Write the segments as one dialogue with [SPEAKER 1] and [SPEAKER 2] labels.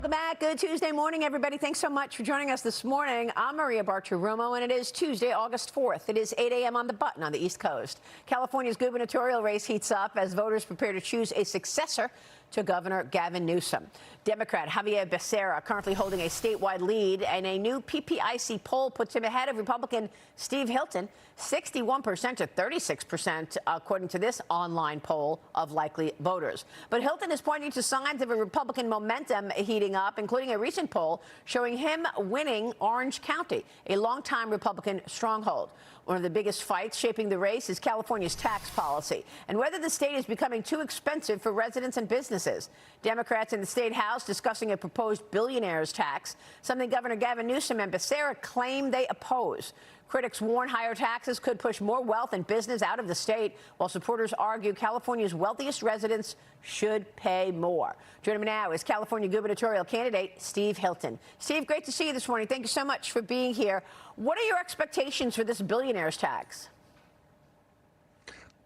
[SPEAKER 1] Welcome back. Good Tuesday morning, everybody. Thanks so much for joining us this morning. I'm Maria Bartiromo, and it is Tuesday, August 4th. It is 8 a.m. on the button on the East Coast. California's gubernatorial race heats up as voters prepare to choose a successor to Governor Gavin Newsom. Democrat Javier Becerra currently holding a statewide lead, and a new PPIC poll puts him ahead of Republican Steve Hilton, 61% to 36%, according to this online poll of likely voters. But Hilton is pointing to signs of a Republican momentum heating up, including a recent poll showing him winning Orange County, a longtime Republican stronghold. One of the biggest fights shaping the race is California's tax policy and whether the state is becoming too expensive for residents and businesses. Democrats in the state house discussing a proposed billionaires tax, something Governor Gavin Newsom and Becerra claim they oppose. Critics warn higher taxes could push more wealth and business out of the state, while supporters argue California's wealthiest residents should pay more. Joining me now is California gubernatorial candidate Steve Hilton. Steve, great to see you this morning. Thank you so much for being here. What are your expectations for this billionaires tax?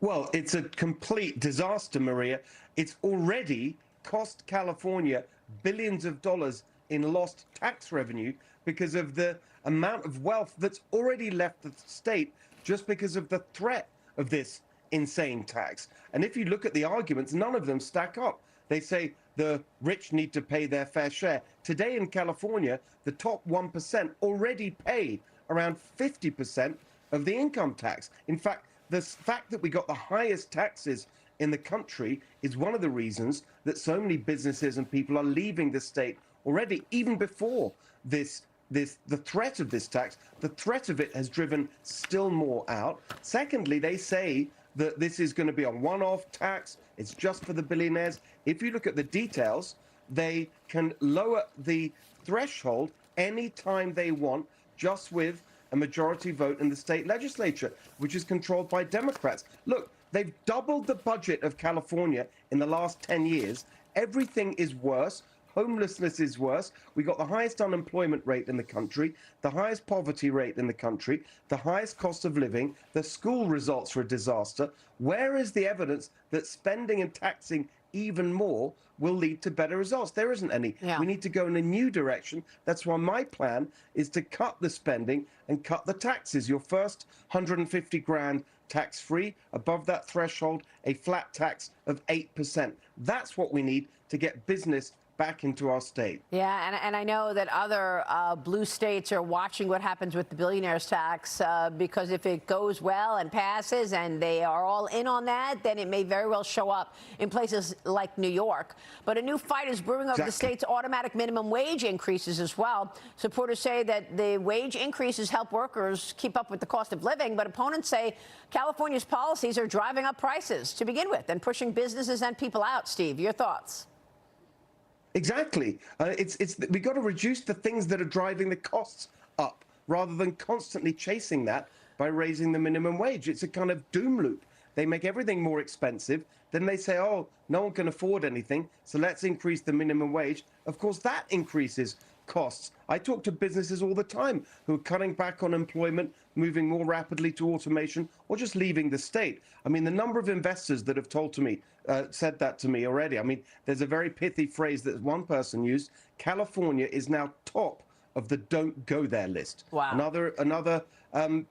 [SPEAKER 2] Well, it's a complete disaster, Maria. It's already cost California billions of dollars in lost tax revenue because of the amount of wealth that's already left the state just because of the threat of this insane tax. And if you look at the arguments, none of them stack up. They say the rich need to pay their fair share. Today in California, the top 1% already pay around 50% of the income tax. In fact, the fact that we got the highest taxes in the country is one of the reasons that so many businesses and people are leaving the state already, even before the threat of this tax. The threat of it has driven still more out. Secondly, they say that this is going to be a one-off tax. It's just for the billionaires. If you look at the details, they can lower the threshold anytime they want, just with a majority vote in the state legislature, which is controlled by Democrats. Look, they've doubled the budget of California in the last 10 years. Everything is worse. Homelessness is worse. We got the highest unemployment rate in the country, the highest poverty rate in the country, the highest cost of living. The school results are a disaster. Where is the evidence that spending and taxing even more will lead to better results? There isn't any.
[SPEAKER 1] Yeah.
[SPEAKER 2] We need to go in a new direction. That's why my plan is to cut the spending and cut the taxes. Your first 150 grand tax-free, above that threshold, a flat tax of 8%. That's what we need to get business back into our state.
[SPEAKER 1] Yeah, and I know that other blue states are watching what happens with the billionaires tax because if it goes well and passes and they are all in on that, then it may very well show up in places like New York. But a new fight is brewing over the state's automatic minimum wage increases as well. Supporters say that the wage increases help workers keep up with the cost of living, but opponents say California's policies are driving up prices to begin with and pushing businesses and people out. Steve, your thoughts?
[SPEAKER 2] Exactly. We got to reduce the things that are driving the costs up rather than constantly chasing that by raising the minimum wage. It's a kind of doom loop. They make everything more expensive. Then they say, oh, no one can afford anything, so let's increase the minimum wage. Of course, that increases costs. I talk to businesses all the time who are cutting back on employment, moving more rapidly to automation, or just leaving the state. I mean, the number of investors that have said that to me already. I mean, there's a very pithy phrase that one person used. California is now top of the don't go there list.
[SPEAKER 1] Wow.
[SPEAKER 2] Another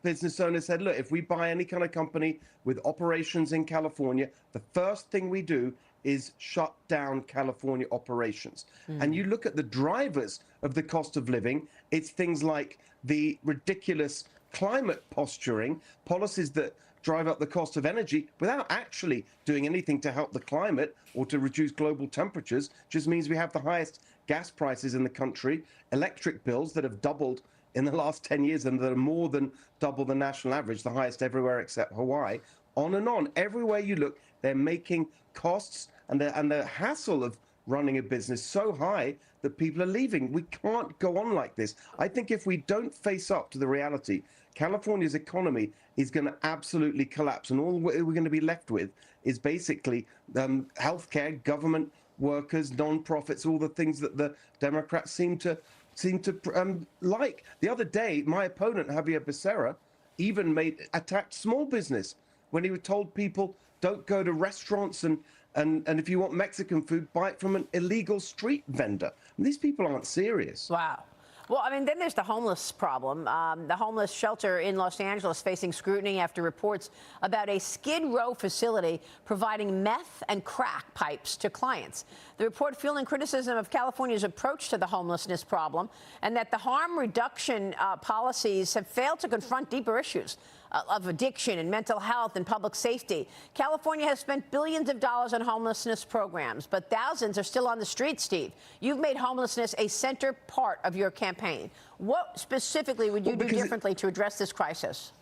[SPEAKER 2] business owner said, look, if we buy any kind of company with operations in California, the first thing we do is shut down California operations. And you look at the drivers of the cost of living, it's things like the ridiculous climate posturing, policies that drive up the cost of energy without actually doing anything to help the climate or to reduce global temperatures. Just means we have the highest gas prices in the country, electric bills that have doubled in the last 10 years and that are more than double the national average, the highest everywhere except Hawaii. On and on. Everywhere you look, they're making costs and the hassle of running a business so high that people are leaving. We can't go on like this. I think if we don't face up to the reality, California's economy is going to absolutely collapse, and all we're going to be left with is basically healthcare, government workers, non-profits, all the things that the Democrats seem to like. The other day, my opponent Javier Becerra even attacked small business when he told people don't go to restaurants and if you want Mexican food, buy it from an illegal street vendor. These people aren't serious.
[SPEAKER 1] Wow. Well, I mean, then there's the homeless problem. The homeless shelter in Los Angeles facing scrutiny after reports about a Skid Row facility providing meth and crack pipes to clients. The report fueling criticism of California's approach to the homelessness problem and that the harm reduction policies have failed to confront deeper issues of addiction and mental health and public safety. California has spent billions of dollars on homelessness programs, but thousands are still on the streets, Steve. You've made homelessness a center part of your campaign. What specifically would you do differently to address this crisis?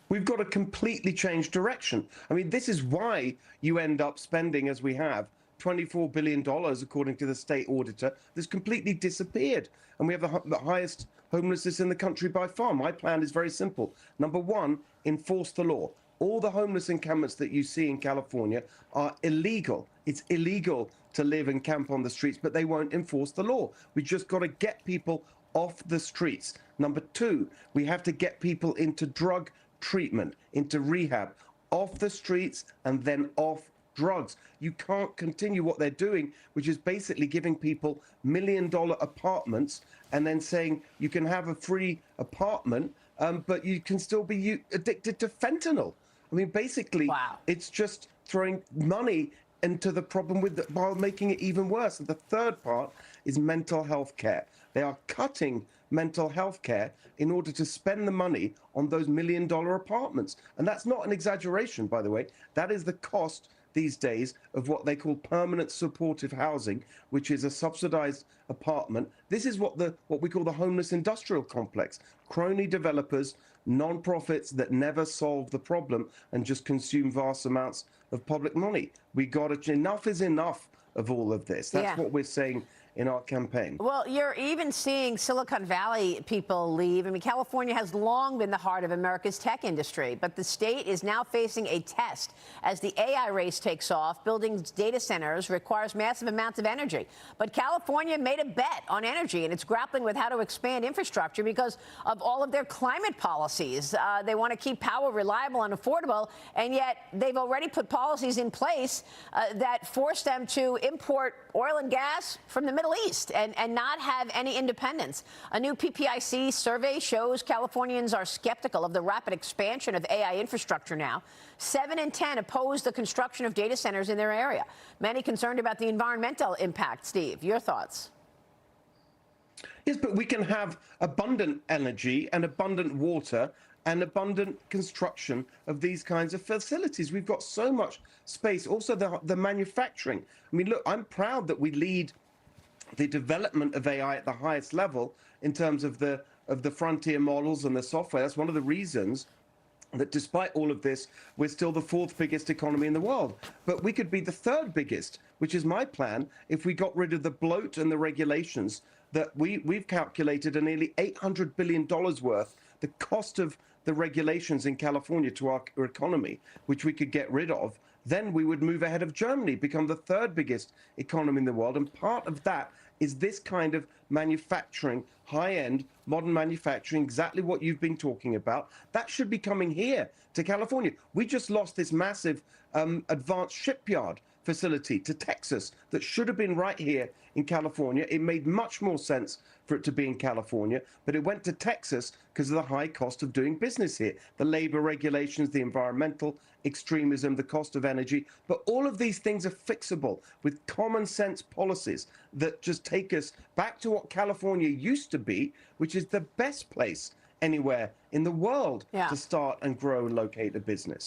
[SPEAKER 2] We've got to completely change direction. I mean, this is why you end up spending, as we have, $24 billion, according to the state auditor, that's completely disappeared. And we have the highest homelessness in the country by far. My plan is very simple. Number one, enforce the law. All the homeless encampments that you see in California are illegal. It's illegal to live and camp on the streets, but they won't enforce the law. We just got to get people off the streets. Number two, we have to get people into drug treatment, into rehab, off the streets and then off drugs. You can't continue what they're doing, which is basically giving people $1 million apartments and then saying you can have a free apartment, but you can still be addicted to fentanyl. I mean, basically,
[SPEAKER 1] wow.
[SPEAKER 2] It's just throwing money into the problem while making it even worse. And the third part is mental health care. They are cutting mental health care in order to spend the money on those $1 million apartments. And that's not an exaggeration, by the way. That is the cost these days of what they call permanent supportive housing, which is a subsidized apartment. This is what we call the homeless industrial complex. Crony developers, non-profits that never solve the problem and just consume vast amounts of public money. Enough is enough of all of this. That's what we're saying in our campaign.
[SPEAKER 1] Well, you're even seeing Silicon Valley people leave. I mean, California has long been the heart of America's tech industry, but the state is now facing a test as the AI race takes off. Building data centers requires massive amounts of energy. But California made a bet on energy, and it's grappling with how to expand infrastructure because of all of their climate policies. They want to keep power reliable and affordable, and yet they've already put policies in place that force them to import oil and gas from the Middle East and not have any independence. A new PPIC survey shows Californians are skeptical of the rapid expansion of AI infrastructure now. 7 in 10 oppose the construction of data centers in their area. Many concerned about the environmental impact. Steve, your thoughts?
[SPEAKER 2] Yes, but we can have abundant energy and abundant water and abundant construction of these kinds of facilities. We've got so much space. Also, the manufacturing. I mean, look, I'm proud that we lead the development of AI at the highest level in terms of the frontier models and the software. That's one of the reasons that despite all of this, we're still the 4th biggest economy in the world. But we could be the 3rd biggest, which is my plan, if we got rid of the bloat and the regulations that we've calculated are nearly $800 billion worth, the cost of the regulations in California to our economy, which we could get rid of. Then we would move ahead of Germany, become the 3rd biggest economy in the world. And part of that is this kind of manufacturing, high-end, modern manufacturing, exactly what you've been talking about. That should be coming here to California. We just lost this massive advanced shipyard facility to Texas that should have been right here in California. It made much more sense for it to be in California, but it went to Texas because of the high cost of doing business here. The labor regulations, the environmental extremism, the cost of energy. But all of these things are fixable with common sense policies that just take us back to what California used to be, which is the best place anywhere in the world to start and grow and locate a business.